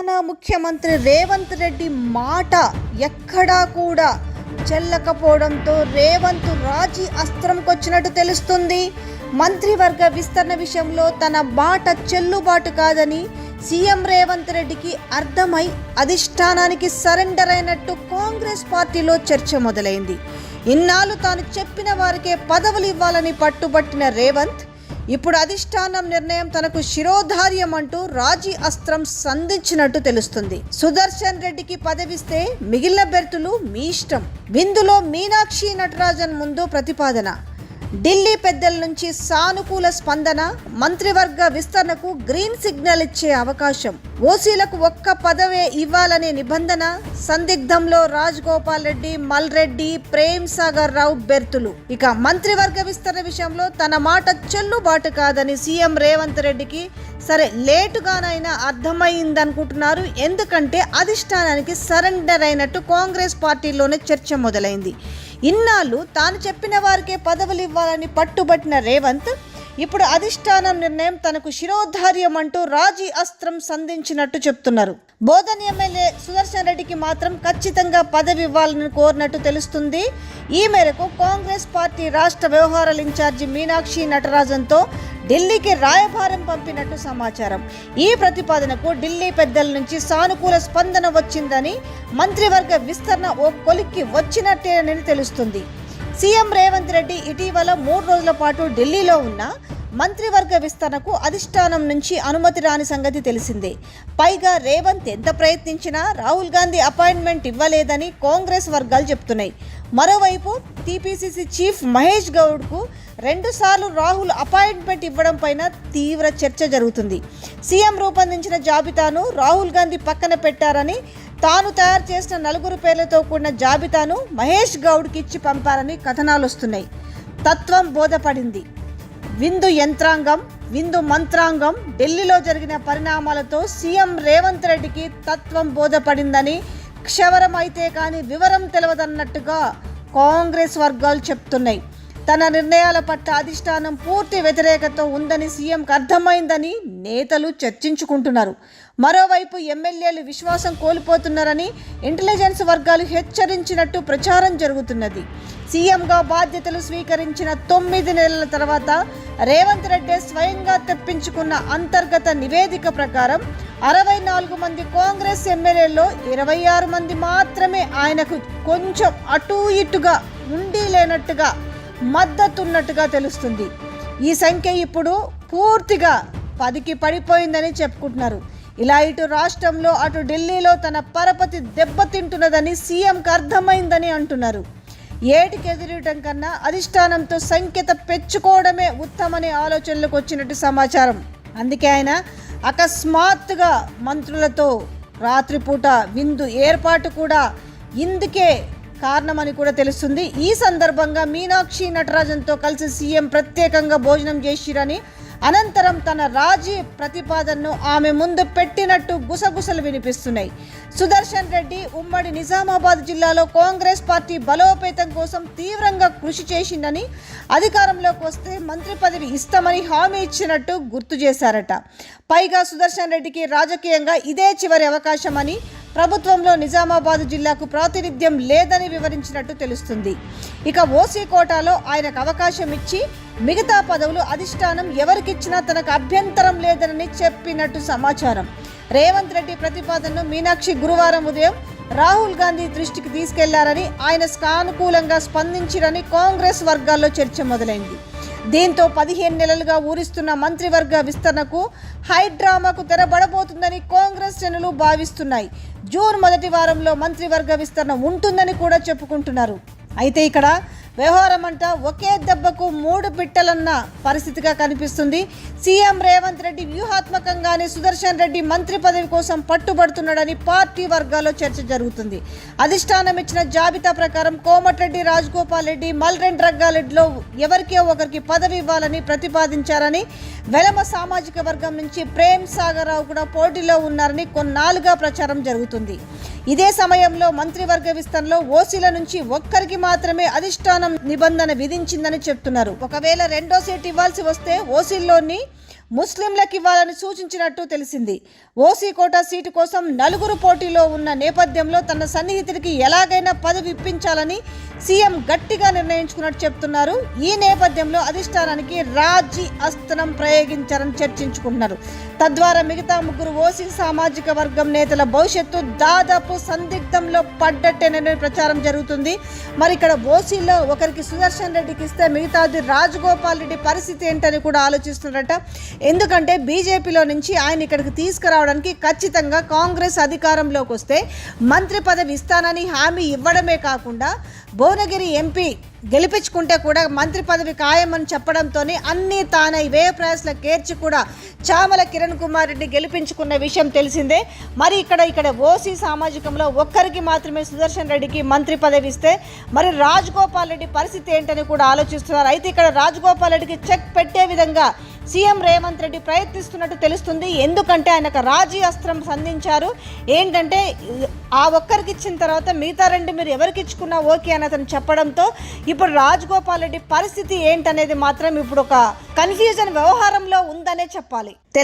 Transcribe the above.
తెలంగాణ ముఖ్యమంత్రి రేవంత్ రెడ్డి మాట ఎక్కడా కూడా చెల్లకపోవడంతో రేవంత్ రాజీ అస్త్రంకొచ్చినట్టు తెలుస్తుంది. మంత్రివర్గ విస్తరణ విషయంలో తన మాట చెల్లుబాటు కాదని సీఎం రేవంత్ రెడ్డికి అర్థమై అధిష్టానానికి సరెండర్ అయినట్టు కాంగ్రెస్ పార్టీలో చర్చ మొదలైంది. ఇన్నాళ్ళు తాను చెప్పిన వారికే పదవులు ఇవ్వాలని పట్టుబట్టిన రేవంత్ ఇప్పుడు అధిష్టానం నిర్ణయం తనకు శిరోధార్యం అంటూ రాజీ అస్త్రం సంధించినట్టు తెలుస్తుంది. సుదర్శన్ రెడ్డికి పదవిస్తే మిగిలిన బెర్తులు మీ ఇష్టం. విందులో మీనాక్షి నటరాజన్ ముందు ప్రతిపాదన, ఢిల్లీ పెద్దల నుంచి సానుకూల స్పందన, మంత్రివర్గ విస్తరణకు గ్రీన్ సిగ్నల్ ఇచ్చే అవకాశం, ఓసీలకు ఒక్క పదవే ఇవ్వాలనే నిబంధన, సందిగ్ధంలో రాజగోపాల్ రెడ్డి, మల్రెడ్డి, ప్రేమ్ సాగర్ రావు బెర్తులు. ఇక మంత్రివర్గ విస్తరణ విషయంలో తన మాట చెల్లుబాటు కాదని సీఎం రేవంత్ రెడ్డికి సరే లేటుగానైనా అర్థమైందనుకుంటున్నారు. ఎందుకంటే అధిష్టానానికి సరెండర్ అయినట్టు కాంగ్రెస్ పార్టీలోనే చర్చ మొదలైంది. ఇన్నాళ్ళు తాను చెప్పిన వారికే పదవులు ఇవ్వాలని పట్టుబట్టిన రేవంత్ ఇప్పుడు అధిష్టానం నిర్ణయం తనకు శిరోధార్యం అంటూ రాజీ అస్త్రం సంధించినట్టు చెప్తున్నారు. బోధన్ ఎమ్మెల్యే సుదర్శన్ రెడ్డికి మాత్రం ఖచ్చితంగా పదవి ఇవ్వాలని కోరినట్టు తెలుస్తుంది. ఈ మేరకు కాంగ్రెస్ పార్టీ రాష్ట్ర వ్యవహారాల ఇన్ఛార్జి మీనాక్షి నటరాజన్తో ఢిల్లీకి రాయబారం పంపినట్టు సమాచారం. ఈ ప్రతిపాదనకు ఢిల్లీ పెద్దల నుంచి సానుకూల స్పందన వచ్చిందని, మంత్రివర్గ విస్తరణ ఓ కొలిక్కి వచ్చినట్టేనని తెలుస్తుంది. సీఎం రేవంత్ రెడ్డి ఇటీవల 3 రోజుల పాటు ఢిల్లీలో ఉన్న మంత్రివర్గ విస్తరణకు అధిష్టానం నుంచి అనుమతి రాని సంగతి తెలిసిందే. పైగా రేవంత్ ఎంత ప్రయత్నించినా రాహుల్ గాంధీ అపాయింట్మెంట్ ఇవ్వలేదని కాంగ్రెస్ వర్గాలు చెప్తున్నాయి. మరోవైపు టీపీసీసీ చీఫ్ మహేష్ గౌడ్కు 2 సార్లు రాహుల్ అపాయింట్మెంట్ ఇవ్వడం పైన తీవ్ర చర్చ జరుగుతుంది. సీఎం రూపొందించిన జాబితాను రాహుల్ గాంధీ పక్కన పెట్టారని, తాను తయారు చేసిన 4 పేర్లతో కూడిన జాబితాను మహేష్ గౌడ్కి ఇచ్చి పంపారని కథనాలు వస్తున్నాయి. తత్వం బోధపడింది. విందు యంత్రాంగం, విందు మంత్రాంగం, ఢిల్లీలో జరిగిన పరిణామాలతో సీఎం రేవంత్ రెడ్డికి తత్వం బోధపడిందని, క్షవరం అయితే కానీ వివరం తెలియదన్నట్టుగా కాంగ్రెస్ వర్గాలు చెప్తున్నాయి. తన నిర్ణయాల పట్ల అధిష్టానం పూర్తి వ్యతిరేకత ఉందని సీఎంకు అర్థమైందని నేతలు చర్చించుకుంటున్నారు. మరోవైపు ఎమ్మెల్యేలు విశ్వాసం కోల్పోతున్నారని ఇంటెలిజెన్స్ వర్గాలు హెచ్చరించినట్టు ప్రచారం జరుగుతున్నది. సీఎంగా బాధ్యతలు స్వీకరించిన 9 నెలల తర్వాత రేవంత్ రెడ్డి స్వయంగా తెప్పించుకున్న అంతర్గత నివేదిక ప్రకారం 64 మంది కాంగ్రెస్ ఎమ్మెల్యేల్లో 26 మంది మాత్రమే ఆయనకు కొంచెం అటూ ఇటుగా ఉండి లేనట్టుగా మద్దతున్నట్టుగా తెలుస్తుంది. ఈ సంఖ్య ఇప్పుడు పూర్తిగా 10కి పడిపోయిందని చెప్పుకుంటున్నారు. ఇలా ఇటు రాష్ట్రంలో అటు ఢిల్లీలో తన పరపతి దెబ్బతింటున్నదని సీఎంకు అర్థమైందని అంటున్నారు. ఏటికి ఎదురటం కన్నా అధిష్టానంతో సంకేత పెంచుకోవడమే ఉత్తమనే ఆలోచనలకు వచ్చినట్టు సమాచారం. అందుకే ఆయన అకస్మాత్తుగా మంత్రులతో రాత్రిపూట విందు ఏర్పాటు కూడా ఇందుకే కారణమని కూడా తెలుస్తుంది. ఈ సందర్భంగా మీనాక్షి నటరాజన్తో కలిసి సీఎం ప్రత్యేకంగా భోజనం చేసిరని, అనంతరం తన రాజీ ప్రతిపాదనను ఆమె ముందు పెట్టినట్టు గుసగుసలు వినిపిస్తున్నాయి. సుదర్శన్ రెడ్డి ఉమ్మడి నిజామాబాద్ జిల్లాలో కాంగ్రెస్ పార్టీ బలోపేతం కోసం తీవ్రంగా కృషి చేసిందని, అధికారంలోకి వస్తే మంత్రి పదవి ఇస్తామని హామీ ఇచ్చినట్టు గుర్తు చేశారట. పైగా సుదర్శన్ రెడ్డికి రాజకీయంగా ఇదే చివరి అవకాశమని, ప్రభుత్వంలో నిజామాబాద్ జిల్లాకు ప్రాతినిధ్యం లేదని వివరించినట్టు తెలుస్తుంది. ఇక ఓసీ కోటాలో ఆయనకు అవకాశం ఇచ్చి మిగతా పదవులు అధిష్టానం ఎవరికిచ్చినా తనకు అభ్యంతరం లేదని చెప్పినట్టు సమాచారం. రేవంత్ రెడ్డి ప్రతిపాదనను మీనాక్షి గురువారం ఉదయం రాహుల్ గాంధీ దృష్టికి తీసుకెళ్లారని, ఆయన సానుకూలంగా స్పందించిరని కాంగ్రెస్ వర్గాల్లో చర్చ మొదలైంది. దీంతో 15 నెలలుగా ఊరిస్తున్న మంత్రివర్గ విస్తరణకు హైడ్రామాకు తెరబడబోతుందని కాంగ్రెస్ శ్రేణులు భావిస్తున్నాయి. జూన్ మొదటి వారంలో మంత్రివర్గ విస్తరణ ఉంటుందని కూడా చెప్పుకుంటున్నారు. అయితే ఇక్కడ వ్యవహారం అంతా ఒకే దెబ్బకు 3 పిట్టలన్న పరిస్థితిగా కనిపిస్తుంది. సీఎం రేవంత్ రెడ్డి వ్యూహాత్మకంగానే సుదర్శన్ రెడ్డి మంత్రి పదవి కోసం పట్టుబడుతున్నాడని పార్టీ వర్గాల్లో చర్చ జరుగుతుంది. అధిష్టానం ఇచ్చిన జాబితా ప్రకారం కోమటిరెడ్డి, రాజగోపాల్ రెడ్డి, మల్రెడ్డి రంగారెడ్డిలో ఎవరికో ఒకరికి పదవి ఇవ్వాలని ప్రతిపాదించారని, వెలమ సామాజిక వర్గం నుంచి ప్రేమ్ సాగర్ రావు కూడా పోటీలో ఉన్నారని కొన్నాళ్ళుగా ప్రచారం జరుగుతుంది. ఇదే సమయంలో మంత్రివర్గ విస్తరణలో ఓసీల నుంచి ఒక్కరికి మాత్రమే అధిష్టానం నిబంధన విధించిందని చెప్తున్నారు. ఒకవేళ రెండో సీట్ ఇవ్వాల్సి వస్తే ఓసీల్లోని ముస్లింలకు ఇవ్వాలని సూచించినట్టు తెలిసింది. ఓసీ కోటా సీటు కోసం 4 పోటీలో ఉన్న నేపథ్యంలో తన సన్నిహితుడికి ఎలాగైనా పదవి ఇప్పించాలని సీఎం గట్టిగా నిర్ణయించుకున్నట్టు చెప్తున్నారు. ఈ నేపథ్యంలో అధిష్టానానికి రాజీ అస్త్రం ప్రయోగించారని చర్చించుకుంటున్నారు. తద్వారా మిగతా 3 ఓసీ సామాజిక వర్గం నేతల భవిష్యత్తు దాదాపు సందిగ్ధంలో పడ్డట్టేనని ప్రచారం జరుగుతుంది. మరి ఇక్కడ ఓసీలో ఒకరికి సుదర్శన్ రెడ్డికి ఇస్తే మిగతాది రాజగోపాల్ రెడ్డి పరిస్థితి ఏంటని కూడా ఆలోచిస్తున్నారట. ఎందుకంటే బీజేపీలో నుంచి ఆయన ఇక్కడికి తీసుకురావడానికి ఖచ్చితంగా కాంగ్రెస్ అధికారంలోకి వస్తే మంత్రి పదవి ఇస్తానని హామీ ఇవ్వడమే కాకుండా భువనగిరి ఎంపీ గెలిపించుకుంటే కూడా మంత్రి పదవి ఖాయమని చెప్పడంతోనే అన్నీ తానే వ్యయ ప్రయాసలకు కేర్చి కూడా చామల కిరణ్ కుమార్ రెడ్డి గెలిపించుకున్న విషయం తెలిసిందే. మరి ఇక్కడ ఓసీ సామాజికంలో ఒక్కరికి మాత్రమే సుదర్శన్ రెడ్డికి మంత్రి పదవి ఇస్తే మరి రాజగోపాల్ రెడ్డి పరిస్థితి ఏంటని కూడా ఆలోచిస్తున్నారు. అయితే ఇక్కడ రాజగోపాల్ రెడ్డికి చెక్ పెట్టే విధంగా సీఎం రేవంత్ రెడ్డి ప్రయత్నిస్తున్నట్టు తెలుస్తుంది. ఎందుకంటే ఆయనకు రాజీ అస్త్రం సంధించారు. ఏంటంటే ఆ ఒక్కరికి ఇచ్చిన తర్వాత మిగతా 2 మీరు ఎవరికి ఇచ్చుకున్నా ఓకే అని అతను చెప్పడంతో ఇప్పుడు రాజగోపాల్ రెడ్డి పరిస్థితి ఏంటనేది మాత్రం ఇప్పుడు ఒక కన్ఫ్యూజన్ వ్యవహారంలో ఉందనే చెప్పాలి.